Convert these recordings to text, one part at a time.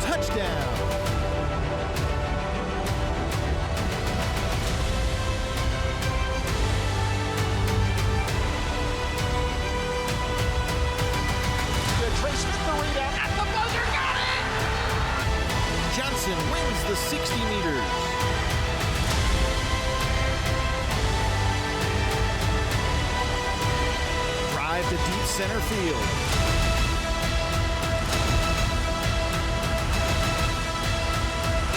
touchdown. Wins the 60 meters. Drive to deep center field.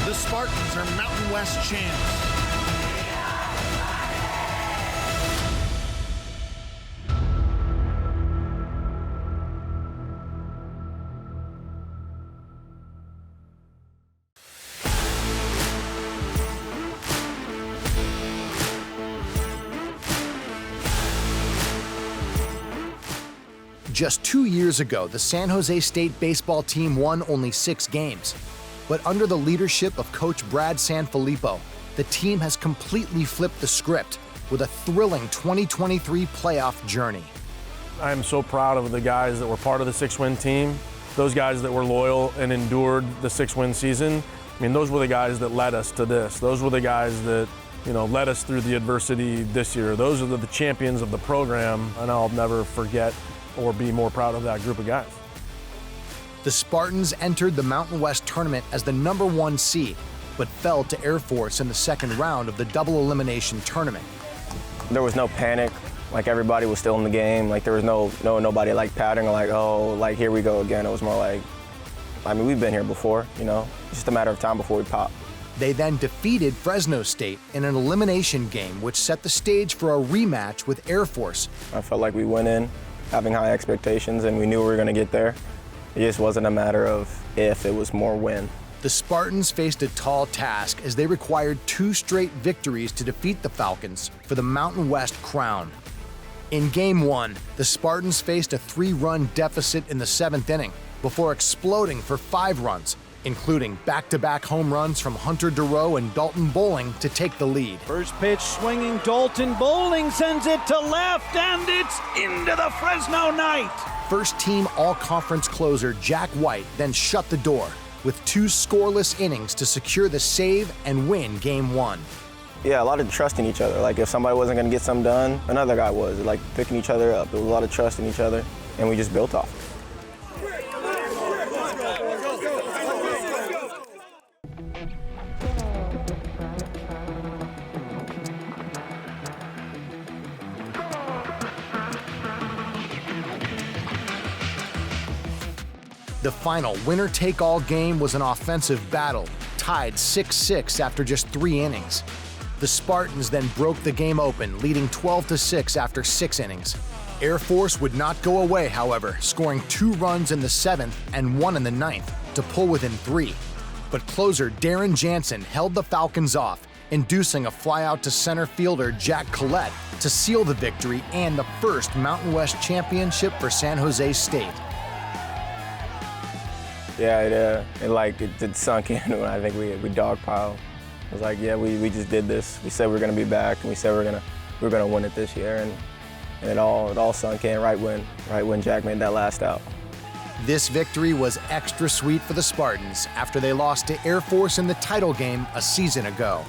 The Spartans are Mountain West champs. Just 2 years ago, the San Jose State baseball team won only 6 games. But under the leadership of Coach Brad Sanfilippo, the team has completely flipped the script with a thrilling 2023 playoff journey. I am so proud of the guys that were part of the 6-win team, those guys that were loyal and endured the 6-win season. I mean, those were the guys that led us to this. Those were the guys that, led us through the adversity this year. Those are the champions of the program, and I'll never forget or be more proud of that group of guys. The Spartans entered the Mountain West tournament as the #1 seed, but fell to Air Force in the second round of the double elimination tournament. There was no panic, like everybody was still in the game. Like there was nobody like pattering or like, oh, like here we go again. It was more like, we've been here before, It's just a matter of time before we pop. They then defeated Fresno State in an elimination game, which set the stage for a rematch with Air Force. I felt like we went in having high expectations, and we knew we were going to get there. It just wasn't a matter of if, it was more when. The Spartans faced a tall task as they required 2 straight victories to defeat the Falcons for the Mountain West crown. In Game 1, the Spartans faced a 3-run deficit in the 7th inning before exploding for 5 runs, including back-to-back home runs from Hunter Durow and Dalton Bowling to take the lead. First pitch swinging, Dalton Bowling sends it to left, and it's into the Fresno night. First-team all-conference closer Jack White then shut the door with 2 scoreless innings to secure the save and win Game 1. Yeah, a lot of trust in each other. Like if somebody wasn't going to get something done, another guy was. Like picking each other up. There was a lot of trust in each other, and we just built off it. The final winner-take-all game was an offensive battle, tied 6-6 after just 3 innings. The Spartans then broke the game open, leading 12-6 after 6 innings. Air Force would not go away, however, scoring 2 runs in the 7th and 1 in the 9th to pull within 3. But closer Darren Jansen held the Falcons off, inducing a flyout to center fielder Jack Collette to seal the victory and the first Mountain West championship for San Jose State. Yeah, it sunk in when I think we dogpiled. It was like, yeah, we just did this. We said we were going to be back, and we said we were gonna win it this year, and it all sunk in right when Jack made that last out. This victory was extra sweet for the Spartans after they lost to Air Force in the title game a season ago.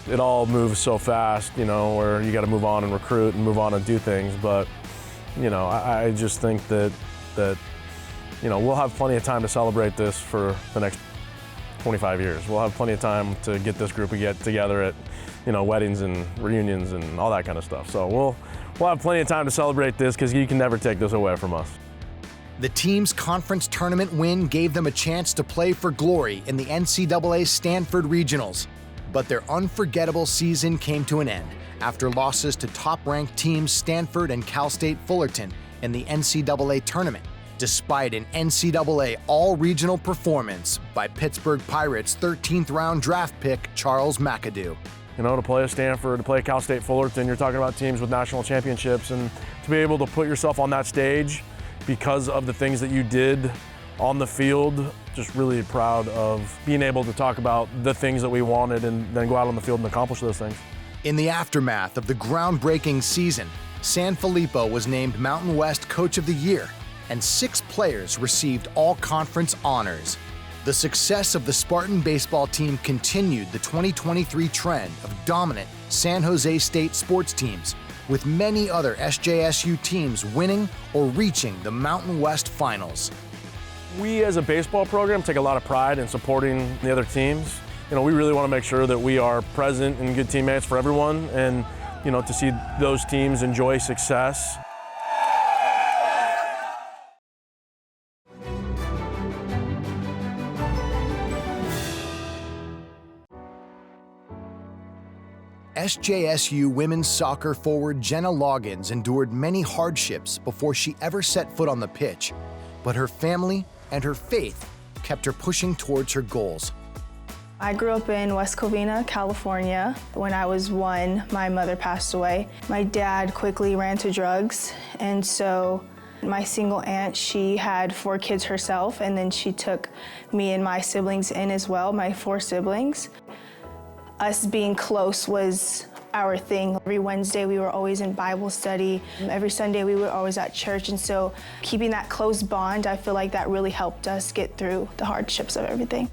It all moves so fast, where you got to move on and recruit and move on and do things. But, I just think that we'll have plenty of time to celebrate this for the next 25 years. We'll have plenty of time to get this group together at, weddings and reunions and all that kind of stuff. So we'll have plenty of time to celebrate this because you can never take this away from us. The team's conference tournament win gave them a chance to play for glory in the NCAA Stanford Regionals. But their unforgettable season came to an end after losses to top-ranked teams Stanford and Cal State Fullerton in the NCAA tournament, despite an NCAA all-regional performance by Pittsburgh Pirates' 13th round draft pick Charles McAdoo. To play a Stanford, to play Cal State Fullerton, you're talking about teams with national championships, and to be able to put yourself on that stage because of the things that you did on the field, just really proud of being able to talk about the things that we wanted and then go out on the field and accomplish those things. In the aftermath of the groundbreaking season, Sanfilippo was named Mountain West Coach of the Year, and 6 players received all-conference honors. The success of the Spartan baseball team continued the 2023 trend of dominant San Jose State sports teams, with many other SJSU teams winning or reaching the Mountain West Finals. We as a baseball program take a lot of pride in supporting the other teams. You know, we really want to make sure that we are present and good teammates for everyone, and you know, to see those teams enjoy success. SJSU women's soccer forward Jennah Loggins endured many hardships before she ever set foot on the pitch, but her family and her faith kept her pushing towards her goals. I grew up in West Covina, California. When I was 1, my mother passed away. My dad quickly ran to drugs, and so my single aunt, she had 4 kids herself, and then she took me and my siblings in as well, my 4 siblings. Us being close was our thing. Every Wednesday we were always in Bible study. Every Sunday we were always at church, and so keeping that close bond, I feel like that really helped us get through the hardships of everything.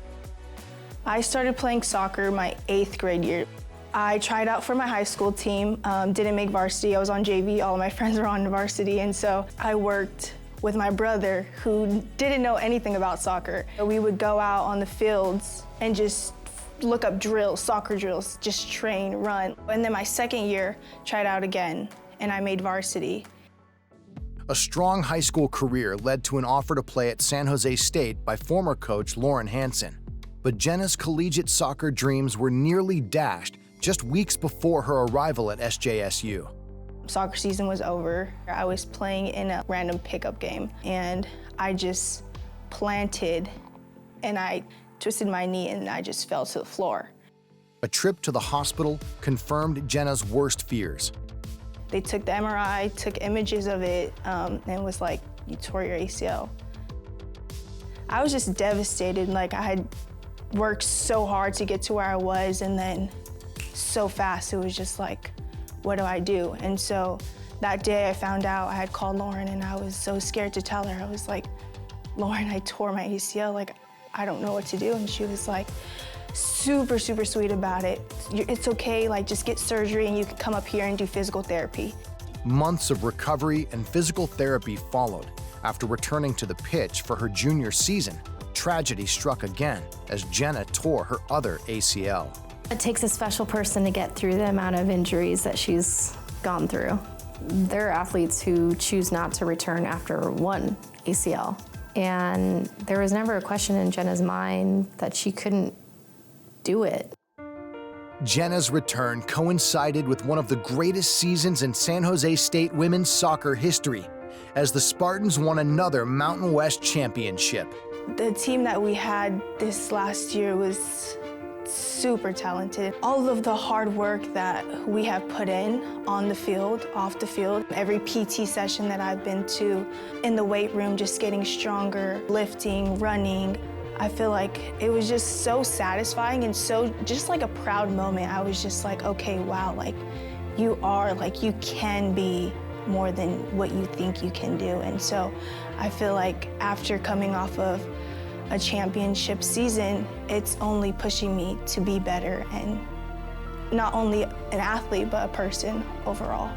I started playing soccer my 8th grade year. I tried out for my high school team, didn't make varsity. I was on JV, all of my friends were on varsity, and so I worked with my brother who didn't know anything about soccer. We would go out on the fields and just look up drills, soccer drills, just train, run. And then my 2nd year, tried out again, and I made varsity. A strong high school career led to an offer to play at San Jose State by former coach Lauren Hansen. But Jennah's collegiate soccer dreams were nearly dashed just weeks before her arrival at SJSU. Soccer season was over. I was playing in a random pickup game, and I just planted, and I twisted my knee, and I just fell to the floor. A trip to the hospital confirmed Jennah's worst fears. They took the MRI, took images of it, and was like, you tore your ACL. I was just devastated. Like, I had worked so hard to get to where I was, and then so fast, it was just like, what do I do? And so that day I found out, I had called Lauren, and I was so scared to tell her. I was like, Lauren, I tore my ACL. Like, I don't know what to do. And she was like, super, super sweet about it. It's okay, like just get surgery and you can come up here and do physical therapy. Months of recovery and physical therapy followed. After returning to the pitch for her junior season, tragedy struck again as Jennah tore her other ACL. It takes a special person to get through the amount of injuries that she's gone through. There are athletes who choose not to return after one ACL. And there was never a question in Jennah's mind that she couldn't do it. Jennah's return coincided with one of the greatest seasons in San Jose State women's soccer history, as the Spartans won another Mountain West championship. The team that we had this last year was super talented. All of the hard work that we have put in on the field, off the field, every PT session that I've been to, in the weight room, just getting stronger, lifting, running, I feel like it was just so satisfying and so just like a proud moment. I was just like, okay, wow, like you can be more than what you think you can do. And so I feel like after coming off of a championship season, it's only pushing me to be better, and not only an athlete, but a person overall.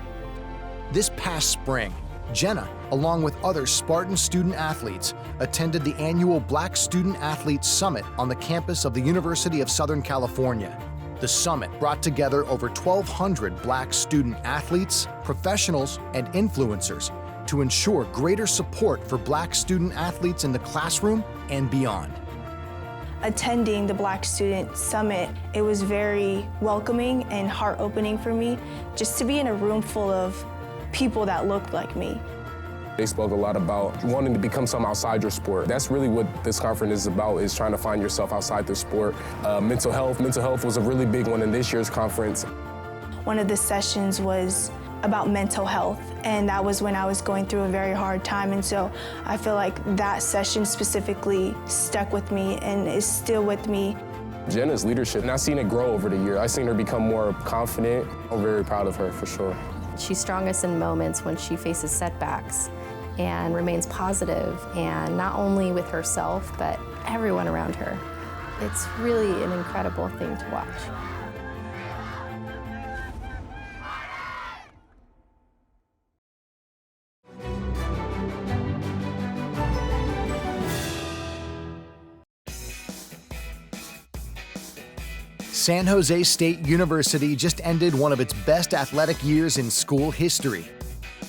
This past spring, Jennah, along with other Spartan student athletes, attended the annual Black Student Athletes Summit on the campus of the University of Southern California. The summit brought together over 1,200 Black student athletes, professionals, and influencers to ensure greater support for Black student athletes in the classroom and beyond. Attending the Black Student Summit, it was very welcoming and heart-opening for me, just to be in a room full of people that looked like me. They spoke a lot about wanting to become something outside your sport. That's really what this conference is about, is trying to find yourself outside the sport. Mental health was a really big one in this year's conference. One of the sessions was about mental health, and that was when I was going through a very hard time, and so I feel like that session specifically stuck with me and is still with me. Jennah's leadership, and I've seen it grow over the year. I've seen her become more confident. I'm very proud of her, for sure. She's strongest in moments when she faces setbacks. and remains positive, and not only with herself, but everyone around her. It's really an incredible thing to watch. San Jose State University just ended one of its best athletic years in school history.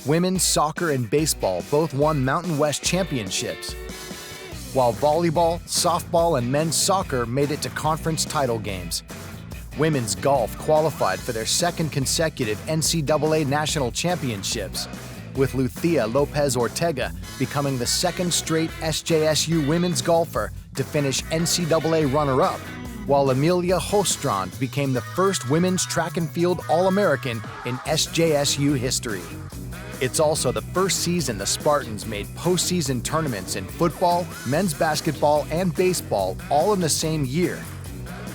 Women's soccer and baseball both won Mountain West championships, while volleyball, softball, and men's soccer made it to conference title games. Women's golf qualified for their second consecutive NCAA national championships, with Lucia Lopez Ortega becoming the second straight SJSU women's golfer to finish NCAA runner-up, while Amelia Hostrand became the first women's track and field All-American in SJSU history. It's also the first season the Spartans made postseason tournaments in football, men's basketball, and baseball all in the same year.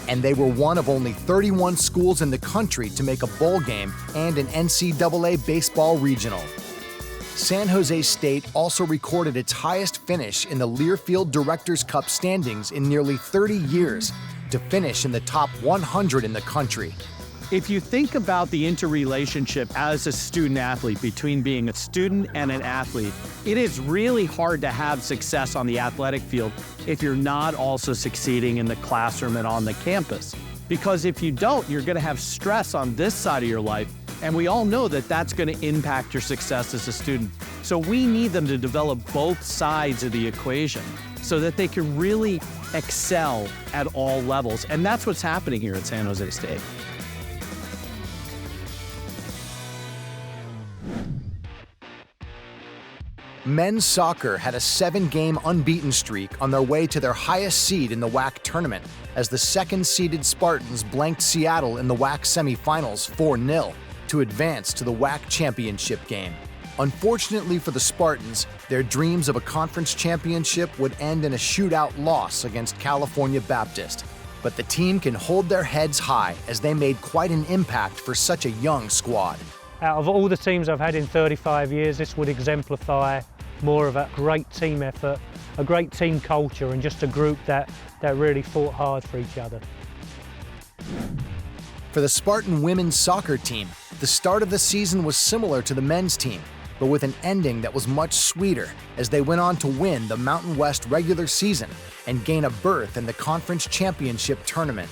And they were one of only 31 schools in the country to make a bowl game and an NCAA baseball regional. San Jose State also recorded its highest finish in the Learfield Directors' Cup standings in nearly 30 years, to finish in the top 100 in the country. If you think about the interrelationship as a student athlete between being a student and an athlete, it is really hard to have success on the athletic field if you're not also succeeding in the classroom and on the campus. Because if you don't, you're gonna have stress on this side of your life, and we all know that that's gonna impact your success as a student. So we need them to develop both sides of the equation so that they can really excel at all levels. And that's what's happening here at San Jose State. Men's soccer had a 7-game unbeaten streak on their way to their highest seed in the WAC tournament, as the second-seeded Spartans blanked Seattle in the WAC semifinals 4-0 to advance to the WAC championship game. Unfortunately for the Spartans, their dreams of a conference championship would end in a shootout loss against California Baptist. But the team can hold their heads high as they made quite an impact for such a young squad. Out of all the teams I've had in 35 years, this would exemplify more of a great team effort, a great team culture, and just a group that really fought hard for each other. For the Spartan women's soccer team, the start of the season was similar to the men's team, but with an ending that was much sweeter as they went on to win the Mountain West regular season and gain a berth in the conference championship tournament.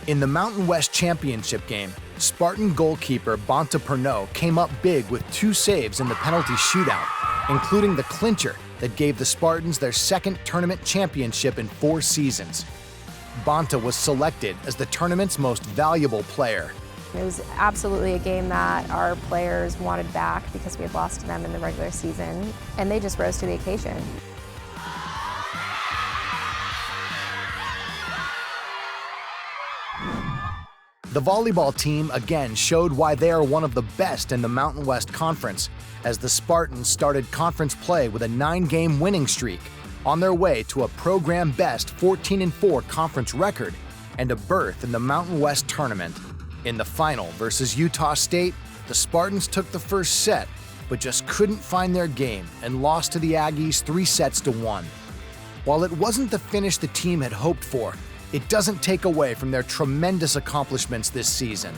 In the Mountain West championship game, Spartan goalkeeper Bonta Pernot came up big with 2 saves in the penalty shootout, including the clincher that gave the Spartans their second tournament championship in 4 seasons. Bonta was selected as the tournament's most valuable player. It was absolutely a game that our players wanted back because we had lost to them in the regular season, and they just rose to the occasion. The volleyball team again showed why they are one of the best in the Mountain West Conference, as the Spartans started conference play with a 9-game winning streak, on their way to a program-best 14-4 conference record and a berth in the Mountain West tournament. In the final versus Utah State, the Spartans took the first set, but just couldn't find their game and lost to the Aggies 3-1. While it wasn't the finish the team had hoped for, it doesn't take away from their tremendous accomplishments this season.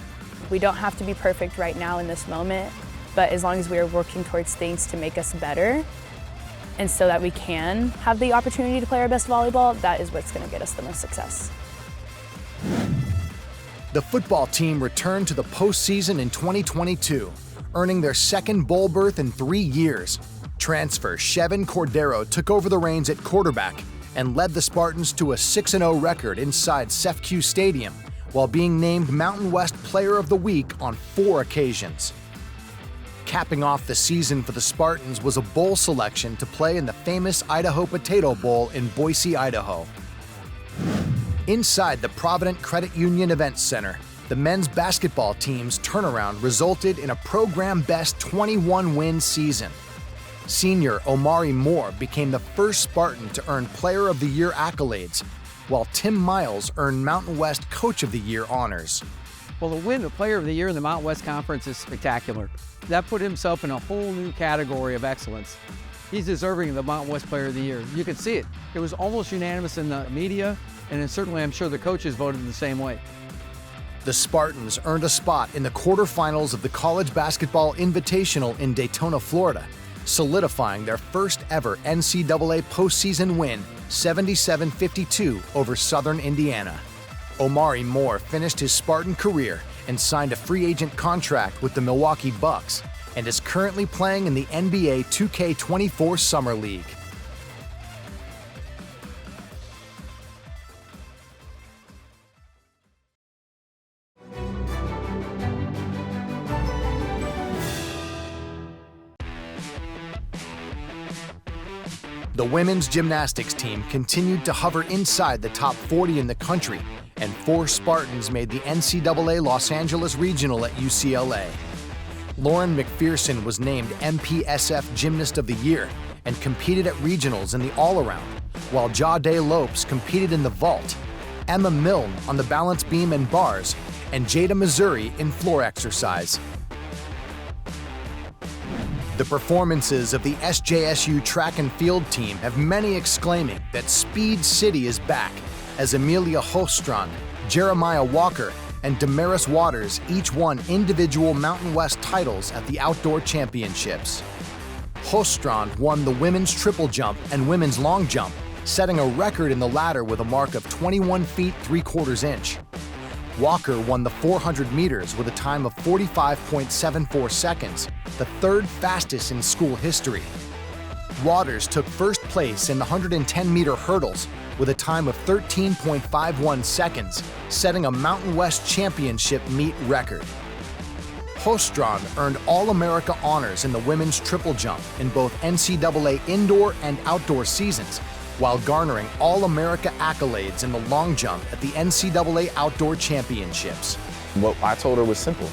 We don't have to be perfect right now in this moment, but as long as we are working towards things to make us better, and so that we can have the opportunity to play our best volleyball, that is what's going to get us the most success. The football team returned to the postseason in 2022, earning their second bowl berth in 3 years. Transfer Chevin Cordero took over the reins at quarterback and led the Spartans to a 6-0 record inside CEFCU Stadium, while being named Mountain West Player of the Week on 4 occasions. Capping off the season for the Spartans was a bowl selection to play in the famous Idaho Potato Bowl in Boise, Idaho. Inside the Provident Credit Union Events Center, the men's basketball team's turnaround resulted in a program-best 21-win season. Senior Omari Moore became the first Spartan to earn Player of the Year accolades, while Tim Miles earned Mountain West Coach of the Year honors. Well, to win the Player of the Year in the Mountain West Conference is spectacular. That put himself in a whole new category of excellence. He's deserving of the Mountain West Player of the Year. You can see it. It was almost unanimous in the media, and certainly I'm sure the coaches voted the same way. The Spartans earned a spot in the quarterfinals of the College Basketball Invitational in Daytona, Florida, solidifying their first ever NCAA postseason win, 77-52 over Southern Indiana. Omari Moore finished his Spartan career and signed a free agent contract with the Milwaukee Bucks and is currently playing in the NBA 2K24 Summer League. The women's gymnastics team continued to hover inside the top 40 in the country, and 4 Spartans made the NCAA Los Angeles Regional at UCLA. Lauren McPherson was named MPSF Gymnast of the Year and competed at regionals in the all-around, while Jade Lopes competed in the vault, Emma Milne on the balance beam and bars, and Jada Missouri in floor exercise. The performances of the SJSU track and field team have many exclaiming that Speed City is back, as Amelia Hostrand, Jeremiah Walker, and Damaris Waters each won individual Mountain West titles at the Outdoor Championships. Hostrand won the women's triple jump and women's long jump, setting a record in the latter with a mark of 21 feet 3/4 inch. Walker won the 400 meters with a time of 45.74 seconds, the 3rd fastest in school history. Waters took first place in the 110-meter hurdles with a time of 13.51 seconds, setting a Mountain West Championship meet record. Hostrand earned All-America honors in the women's triple jump in both NCAA indoor and outdoor seasons, while garnering All-America accolades in the long jump at the NCAA Outdoor Championships. What I told her was simple.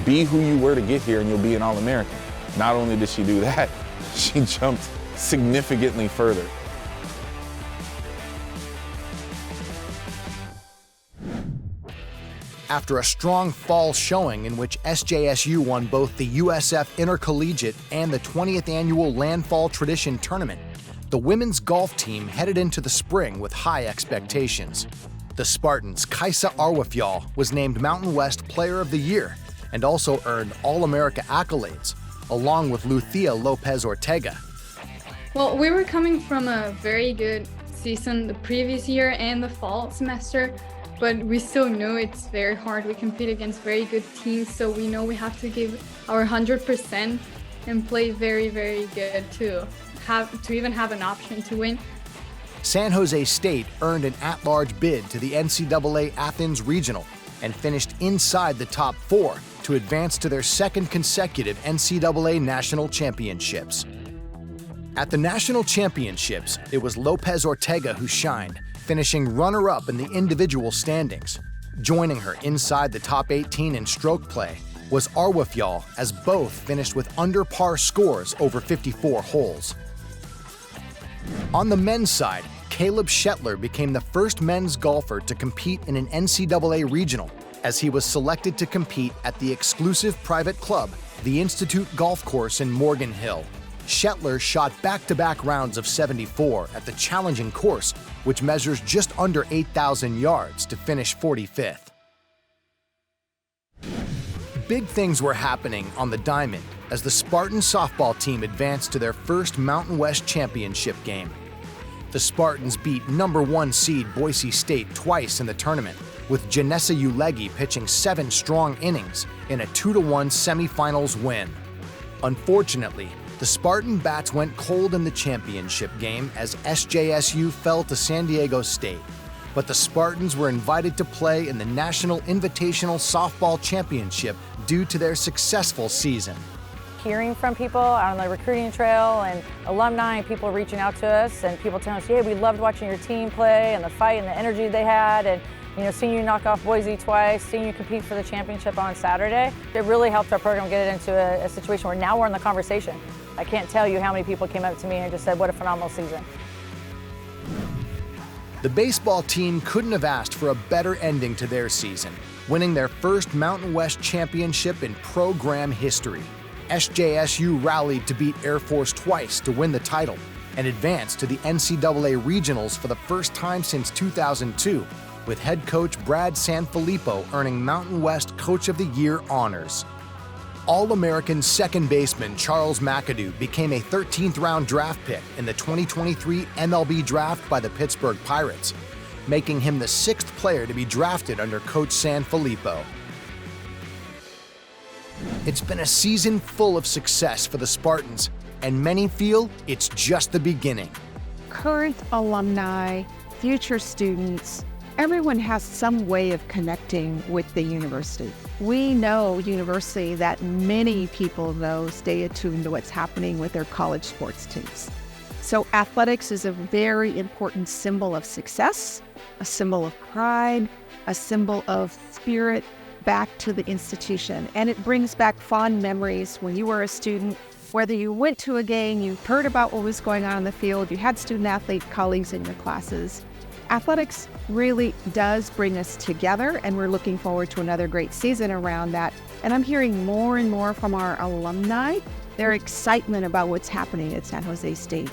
Be who you were to get here and you'll be an All-American. Not only did she do that, she jumped significantly further. After a strong fall showing in which SJSU won both the USF Intercollegiate and the 20th Annual Landfall Tradition Tournament, the women's golf team headed into the spring with high expectations. The Spartans' Kaisa Arwafjall was named Mountain West Player of the Year and also earned All-America accolades, along with Lucia Lopez Ortega. Well, we were coming from a very good season the previous year and the fall semester, but we still know it's very hard. We compete against very good teams, so we know we have to give our 100% and play very, very good to even have an option to win. San Jose State earned an at-large bid to the NCAA Athens Regional and finished inside the top 4 to advance to their 2nd consecutive NCAA National Championships. At the National Championships, it was Lopez Ortega who shined, finishing runner-up in the individual standings. Joining her inside the top 18 in stroke play was Arwafjall, as both finished with under-par scores over 54 holes. On the men's side, Caleb Shetler became the first men's golfer to compete in an NCAA regional, as he was selected to compete at the exclusive private club, the Institute Golf Course in Morgan Hill. Shetler shot back-to-back rounds of 74 at the challenging course, which measures just under 8,000 yards, to finish 45th. Big things were happening on the diamond as the Spartan softball team advanced to their first Mountain West Championship game. The Spartans beat number 1 seed Boise State twice in the tournament, with Janessa Ulegi pitching 7 strong innings in a 2-1 semifinals win. Unfortunately, the Spartan bats went cold in the championship game as SJSU fell to San Diego State, but the Spartans were invited to play in the National Invitational Softball Championship due to their successful season. Hearing from people on the recruiting trail and alumni and people reaching out to us and people telling us, yeah, we loved watching your team play and the fight and the energy they had, and seeing you knock off Boise twice, seeing you compete for the championship on Saturday. It really helped our program get it into a situation where now we're in the conversation. I can't tell you how many people came up to me and just said, what a phenomenal season. The baseball team couldn't have asked for a better ending to their season, winning their first Mountain West championship in program history. SJSU rallied to beat Air Force twice to win the title and advanced to the NCAA regionals for the first time since 2002, with head coach Brad Sanfilippo earning Mountain West Coach of the Year honors. All-American second baseman Charles McAdoo became a 13th round draft pick in the 2023 MLB draft by the Pittsburgh Pirates, making him the 6th player to be drafted under Coach Sanfilippo. It's been a season full of success for the Spartans, and many feel it's just the beginning. Current alumni, future students, everyone has some way of connecting with the university. We know university that many people though stay attuned to what's happening with their college sports teams. So athletics is a very important symbol of success, a symbol of pride, a symbol of spirit back to the institution. And it brings back fond memories when you were a student, whether you went to a game, you heard about what was going on in the field, you had student athlete colleagues in your classes. Athletics really does bring us together, and we're looking forward to another great season around that. And I'm hearing more and more from our alumni, their excitement about what's happening at San Jose State.